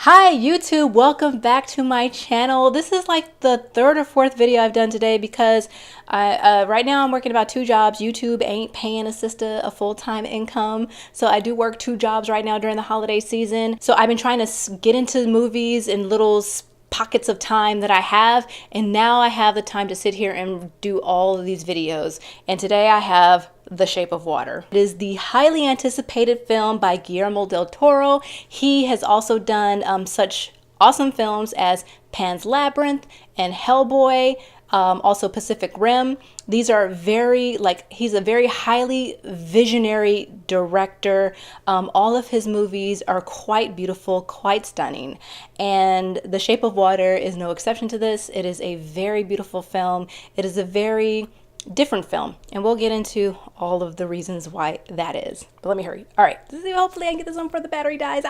Hi YouTube, welcome back to my channel. This is like the third or fourth video I've done today because right now I'm working about two jobs. YouTube ain't paying a sister a full-time income, so I do work two jobs right now during the holiday season. So I've been trying to get into movies in little pockets of time that I have, and now I have the time to sit here and do all of these videos. And today I have The Shape of Water. It is the highly anticipated film by Guillermo del Toro. He has also done such awesome films as Pan's Labyrinth and Hellboy, also Pacific Rim. These are he's a very highly visionary director. All of his movies are quite beautiful, quite stunning. And The Shape of Water is no exception to this. It is a very beautiful film. It is a very different film, and we'll get into all of the reasons why that is. But let me hurry. All right, hopefully I can get this on before the battery dies.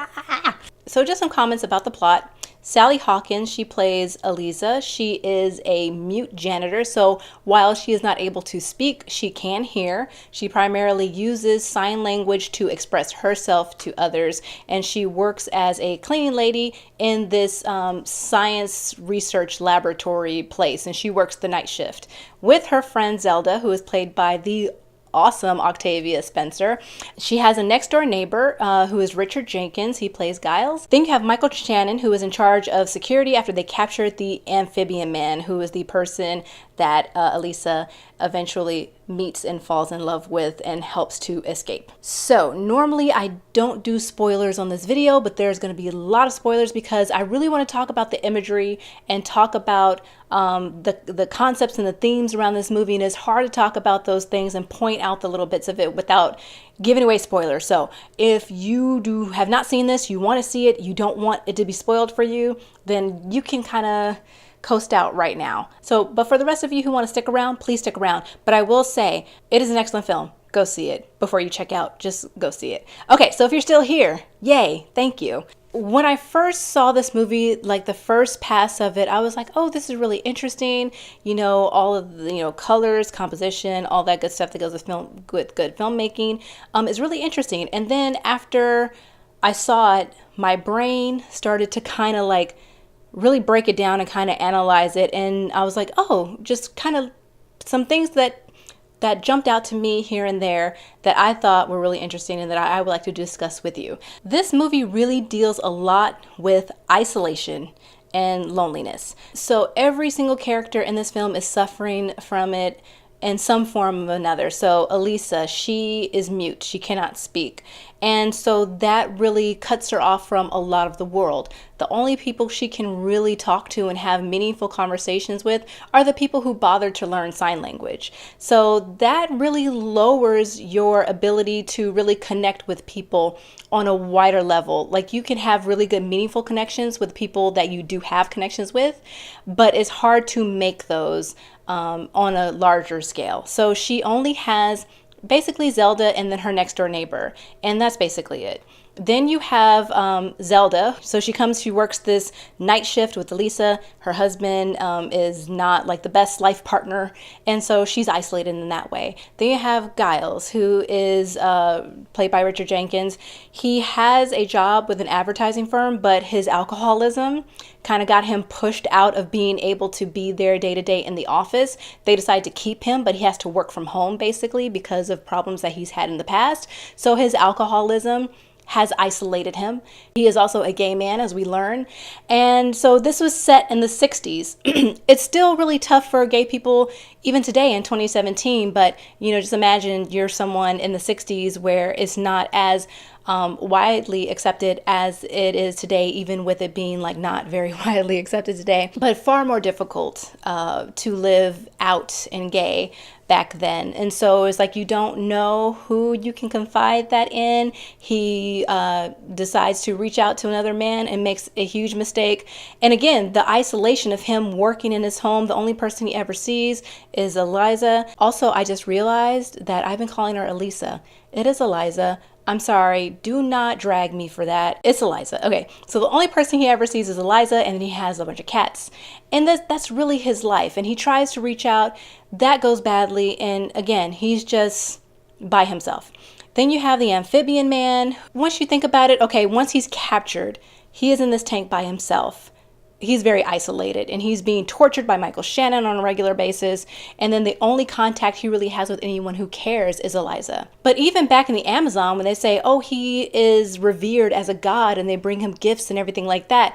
So just some comments about the plot. Sally Hawkins, she plays Eliza. She is a mute janitor, so while she is not able to speak, she can hear. She primarily uses sign language to express herself to others, and she works as a cleaning lady in this science research laboratory place, and she works the night shift with her friend Zelda, who is played by the awesome Octavia Spencer. She has a next door neighbor who is Richard Jenkins. He plays Giles. Then you have Michael Shannon, who is in charge of security after they captured the amphibian man, who is the person that Elisa eventually meets and falls in love with and helps to escape. So normally I don't do spoilers on this video, but there's going to be a lot of spoilers because I really want to talk about the imagery and talk about the concepts and the themes around this movie, and it's hard to talk about those things and point out the little bits of it without giving away spoilers. So if you have not seen this, you want to see it, you don't want it to be spoiled for you, then you can kind of coast out right now. So, but for the rest of you who want to stick around, please stick around. But I will say, it is an excellent film. Go see it before you check out. Just go see it. Okay, so if you're still here, yay, thank you. When I first saw this movie, like the first pass of it, I was like, oh, this is really interesting. You know, all of the, colors, composition, all that good stuff that goes with good filmmaking is really interesting. And then after I saw it, my brain started to kind of like really break it down and kind of analyze it. And I was like, oh, just kind of some things that jumped out to me here and there that I thought were really interesting and that I would like to discuss with you. This movie really deals a lot with isolation and loneliness. So every single character in this film is suffering from it in some form or another. So Elisa, she is mute, she cannot speak. And so that really cuts her off from a lot of the world. The only people she can really talk to and have meaningful conversations with are the people who bothered to learn sign language. So that really lowers your ability to really connect with people on a wider level. Like, you can have really good meaningful connections with people that you do have connections with, but it's hard to make those on a larger scale. So she only has basically Zelda and then her next door neighbor, and that's basically it. Then you have Zelda. So she works this night shift with Elisa. Her husband is not like the best life partner, and so she's isolated in that way. Then you have Giles, who is played by Richard Jenkins. He has a job with an advertising firm, but his alcoholism kind of got him pushed out of being able to be there day to day in the office. They decide to keep him, but he has to work from home basically because of problems that he's had in the past. So his alcoholism has isolated him. He is also a gay man, as we learn. And so this was set in the 60s. It's still really tough for gay people even today in 2017, but just imagine you're someone in the 60s where it's not as widely accepted as it is today, even with it being like not very widely accepted today, but far more difficult to live out and gay back then. And so it's like you don't know who you can confide that in. He decides to reach out to another man and makes a huge mistake. And again, the isolation of him working in his home, the only person he ever sees is Eliza. Also, I just realized that I've been calling her Elisa. It is Eliza. I'm sorry, do not drag me for that. It's Eliza. Okay, so the only person he ever sees is Eliza, and then he has a bunch of cats. And that's really his life. And he tries to reach out. That goes badly. And again, he's just by himself. Then you have the amphibian man. Once you think about it, okay, once he's captured, he is in this tank by himself. He's very isolated, and he's being tortured by Michael Shannon on a regular basis. And then the only contact he really has with anyone who cares is Eliza. But even back in the Amazon, when they say, oh, he is revered as a god, and they bring him gifts and everything like that,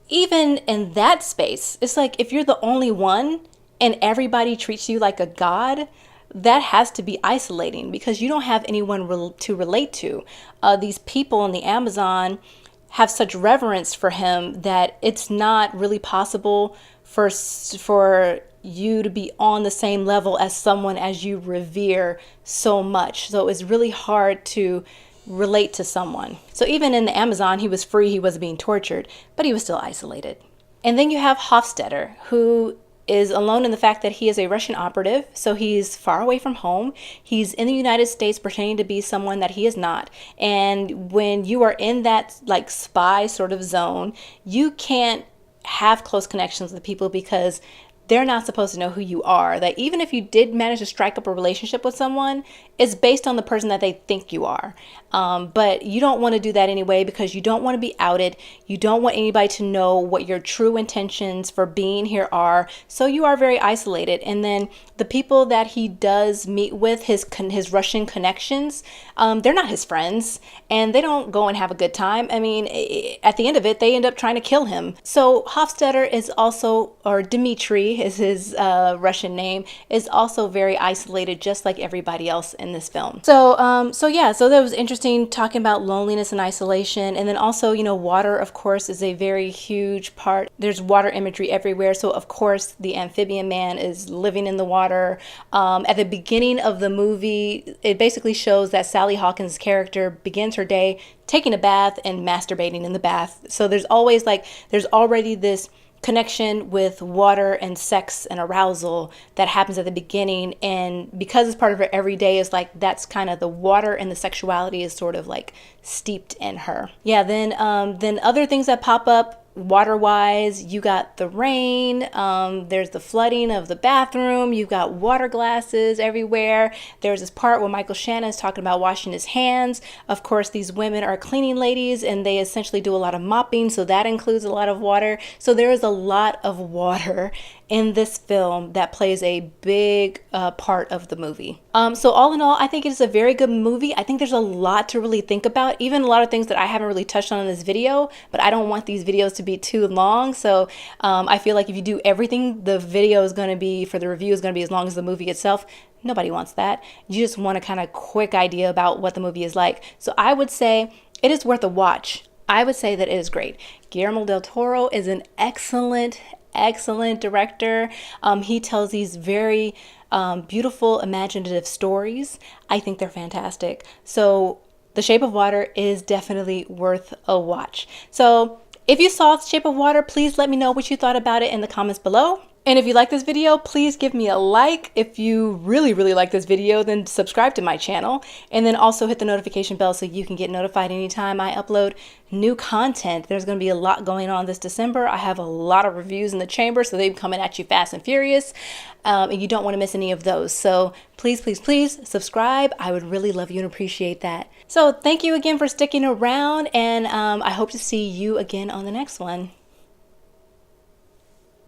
even in that space, it's like, if you're the only one and everybody treats you like a god, that has to be isolating, because you don't have anyone to relate to. These people in the Amazon have such reverence for him that it's not really possible for you to be on the same level as someone as you revere so much. So it's really hard to relate to someone. So even in the Amazon, he was free, he wasn't being tortured, but he was still isolated. And then you have Hofstadter, who is alone in the fact that he is a Russian operative, so he's far away from home. He's in the United States pretending to be someone that he is not. And when you are in that like spy sort of zone, you can't have close connections with people because they're not supposed to know who you are. That even if you did manage to strike up a relationship with someone, it's based on the person that they think you are. But you don't want to do that anyway, because you don't want to be outed. You don't want anybody to know what your true intentions for being here are. So you are very isolated. And then the people that he does meet with, his Russian connections, they're not his friends, and they don't go and have a good time. I mean, at the end of it, they end up trying to kill him. So Hofstadter is also, or Dmitri is his Russian name, is also very isolated, just like everybody else in this film. So so that was interesting, talking about loneliness and isolation. And then also, you know, water, of course, is a very huge part. There's water imagery everywhere. So of course, the amphibian man is living in the water. At the beginning of the movie, it basically shows that Sally Hawkins' character begins her day taking a bath and masturbating in the bath. So there's already this connection with water and sex and arousal that happens at the beginning, and because it's part of her everyday, is like, that's kind of the water, and the sexuality is sort of like steeped in her. Yeah, then other things that pop up water-wise, you got the rain, there's the flooding of the bathroom, you've got water glasses everywhere. There's this part where Michael Shannon is talking about washing his hands. Of course, these women are cleaning ladies, and they essentially do a lot of mopping, so that includes a lot of water. So there is a lot of water in this film that plays a big part of the movie. So all in all, I think it is a very good movie. I think there's a lot to really think about, even a lot of things that I haven't really touched on in this video, but I don't want these videos to be too long. So I feel like if you do everything, the video is going to be, for the review, is going to be as long as the movie itself. Nobody wants that. You just want a kind of quick idea about what the movie is like. So I would say it is worth a watch. I would say that it is great. Guillermo del Toro is an excellent director. He tells these very beautiful, imaginative stories. I think they're fantastic. So The Shape of Water is definitely worth a watch. So if you saw The Shape of Water, please let me know what you thought about it in the comments below. And if you like this video, please give me a like. If you really like this video, then subscribe to my channel. And then also hit the notification bell so you can get notified anytime I upload new content. There's going to be a lot going on this December. I have a lot of reviews in the chamber, so they're coming at you fast and furious. And you don't want to miss any of those. So please subscribe. I would really love you and appreciate that. So thank you again for sticking around, and I hope to see you again on the next one.